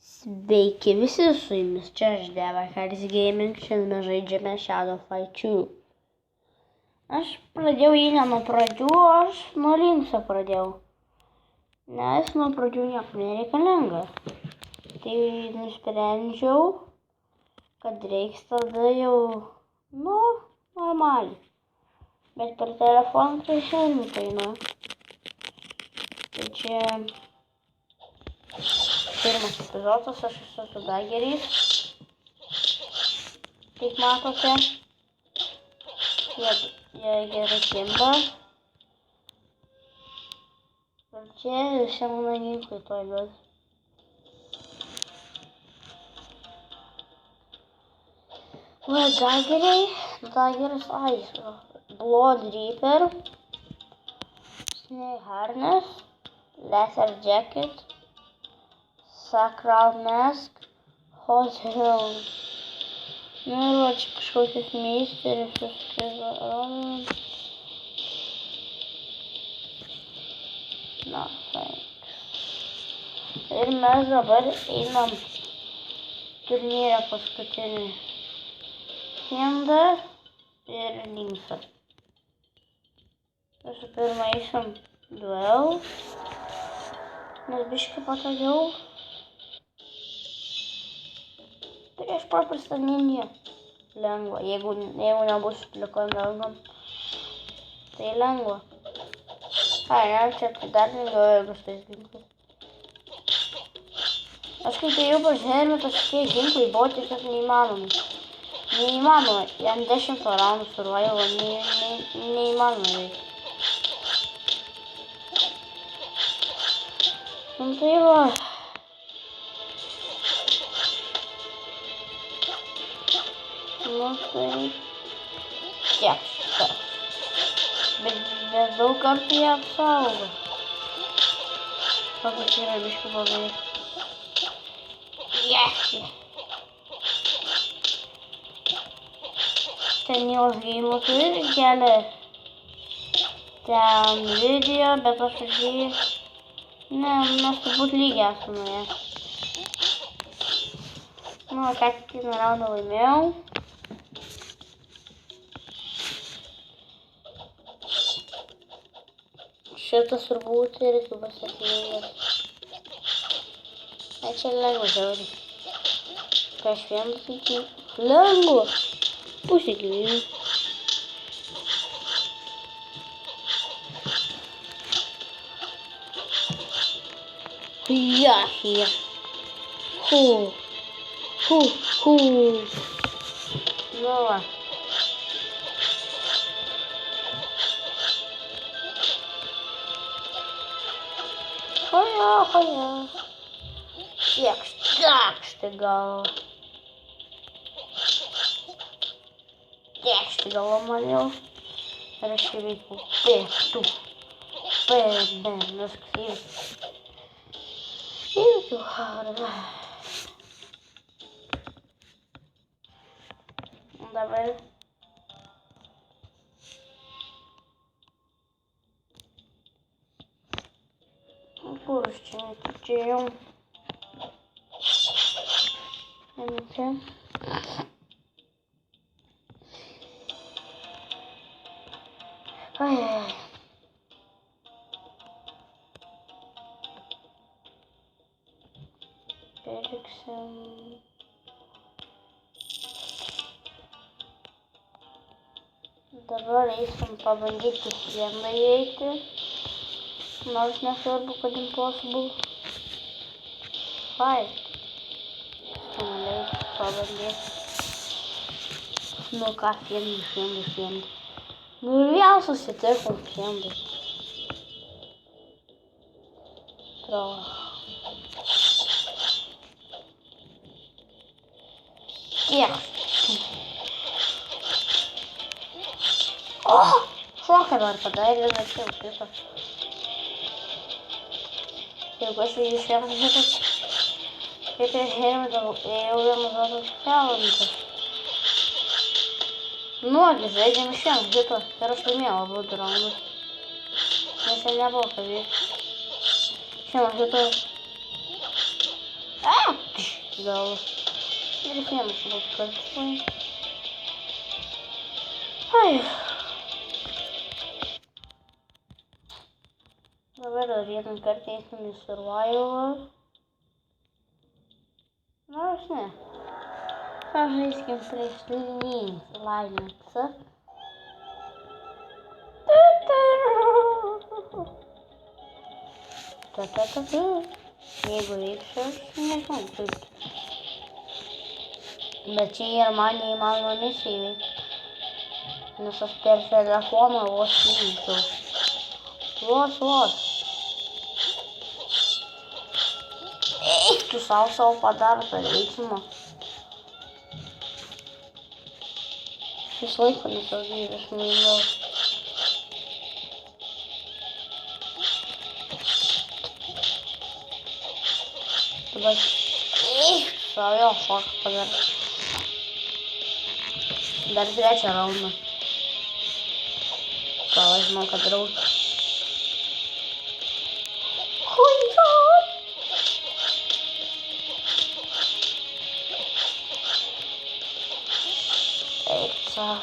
Sveiki visi, su jumis čia aš Devakaris Gaming, šiandien mes žaidžiame Shadow Fight 2. Aš pradėjau jį ne nuo pradžių, aš nuo linkso pradėjau. Nes nuo pradžių nieko nereikalinga. Tai nusprendžiau, kad reiks tada jau, normaliai. Bet per telefoną tai šiandien painu. Tai čia pirmas epizodas, aš esu su dageriais. Kaip matote, jie gerai kimba. Ir čia visi mano ginklai tuoj duos. Va, dageris, Blood Reaper, Snake Harness, Laser Jacket, Sacral Mask, Hot Helm. Nu ir va, čia kažkokius meisteris suskrizo. Na, thanks. Ir mes dabar einam turnyrę paskutinį. Hinda ir Linksą. Visų pirma eisim duel, nes biškį patogiau. Prieš paprastą ninją lengva, jeigu nebus plikom rankom, tai lengva. Ne, čia dar lengviau, jeigu su tais ginklais. Aš kai ėjau pas Helmetą, šitie ginklai buvo tiesiog neįmanomi. Neįmanoma, jam 10 raundų survival, neįmanoma veikti. Nu tai va. Nu tai tiek šitą. Bet daug kartų jie apsaugo. Kokius yra biškį blogai. Ten jos gėjimus irgi kelia ten video, bet aš už jį, mes turbūt lygiai esame. Nu, ką tik vieną raundą laimėjau. Šitas turbūt irgi bus sėkmingas. Čia lengva žiauriai. Prieš vieną iki lengva. Pusė gyvybių. Jachija. Nu va. Hoja. Tiekšti galvą. Tiekšti galvą man jau. Ir aš įveikau pėstų. Viskas įveikau. Įveikiau hardą. Dabar. Kur aš čia netikėjau? Čia. Ai. Periksim. Dabar eisim pabandyti sieną įeiti. Nors nesvarbu, kad impossible. Fight. Pabandyti. Nu ką, fiendai. Nu ir vėl susitikom fiendai. Tiek. Šoką dar padarė, bet jau šitą. Jeigu aš jau iš vienas šitas. Kaip prieš Helmetą ėjau vienas vatos kelantą. Nuogi žaidžiam iš vienas šitos. Ir aš laimėjau abu raundus. Nes čia nebuvo ką veikti. Šiandien šitos. чудово. І рішимо, що покажу. Ай. Давай роз'єднуємо карти, якщо не survival. Ну, ось не. С английским пришли слаймиться. Та-та-та-та. Не говорит, что не знаю, тут. Бачи, Германии мало миссий. Но со телефона вот вижу. Вот. Эх, тусался в подарок, отлично. Шашлык на самом деле смыло. Эх, своё, фак, подарок. Даже зряча ровно. Возьму кадру. Хуя! Эйца.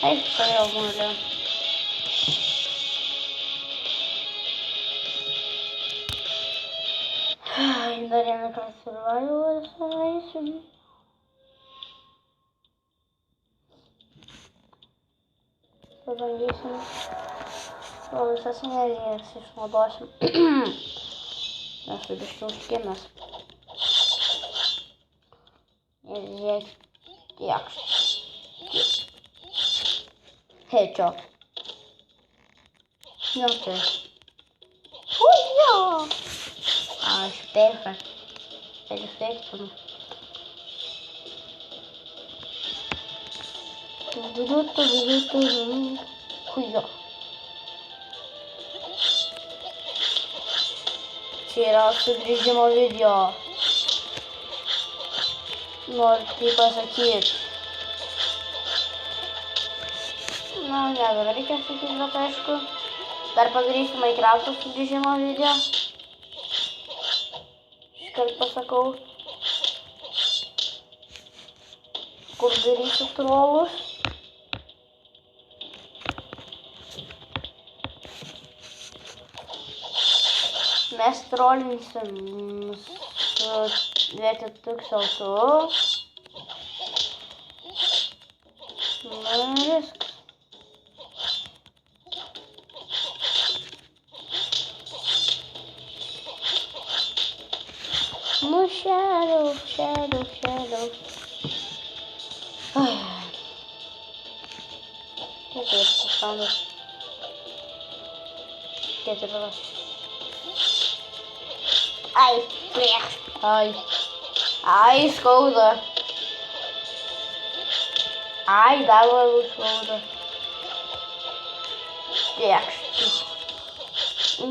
Эй, своё море. Дарья на красивую сразу. Побандисим. Ой, сейчас не верится, что башим. Нас обещал нас. Здесь як. Хедшот. Ну ты. Хуя! А, перфект. Перфектно. Хуя. Сейчас режима видео. Ноль типа закид. Ну, не говорите, что это за тачку. Теперь поговорить с Майнкрафтом с режима видео. Как посаков. Кургерису троллус. Mes trollinsim su vietoj 1000. Nu, viskas. Nu, shadow. Ai. Kiek tas pasaulis? Kiek yra? Ai, prieš. Ai, skauda. Ai, dar labiau skauda. Prieš.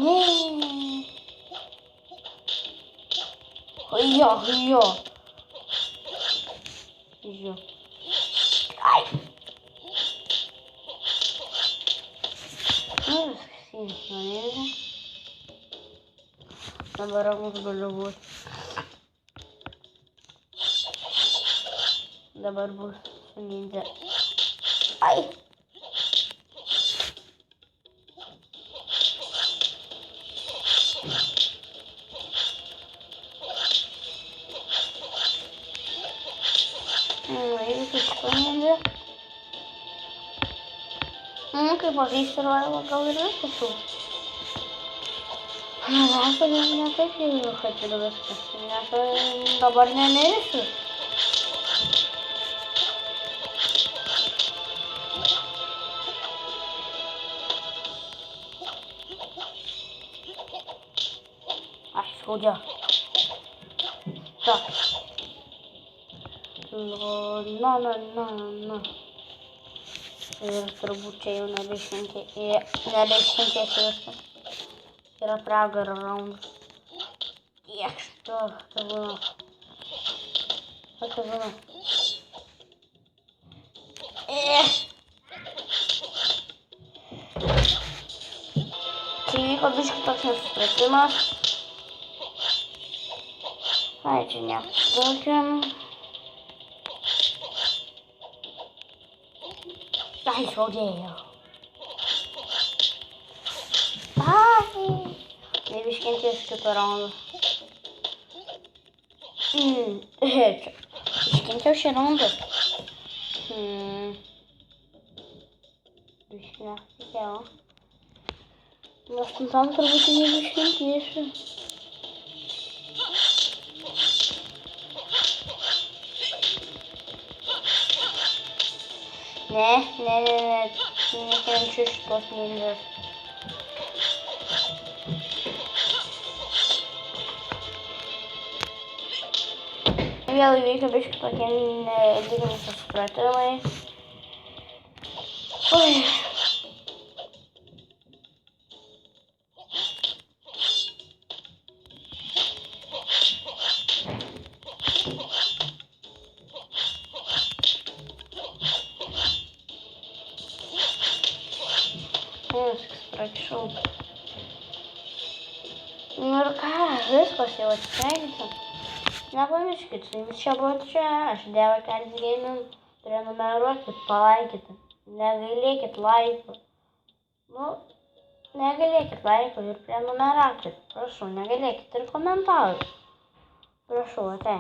Ne. Jo. Ai. Nu, viskas įmanėlė. Dabar ramus galiu būti. Dabar bus sunydė. Ai. Ir susipanydė. Kaip pažįstarvojama gal ir viskas jau. Na, kodėl ne taip jau хотел viskas, nes dabar nemirsiu. Aš skaudžia. Так. Na. Ir turbūt čia jau nebeiškenkėsiu viską. Yra pragaro raundas. Kiek šito būna. Kas tai būna? Čia įvyko biškai toks nesupratimas. Ai, čia neapsaukiam. Ai, skaudėjo. Ai, nebiškentėjau iš kito raundo. Čia. Iškentėjau šį raundą. Biškai netikėjau. Aštuntam turbūt nebiškentėsiu. Ne. Nekenčiu šitos ninjas. Vėl įvyko biškai tokie lygiai nesusipratimai. Ui. Atsiprašau. Nu ir ką, viskas jau atsisveikinsim. Nepamirškit, su jumis čia buvo čia, aš Deva Kelis Gaming, prenumeruokit, palaikyti, negailėkit laikų. Nu, negailėkit laikų ir prenumeruokit, prašau, negailėkit ir komentarų. Prašau, ate.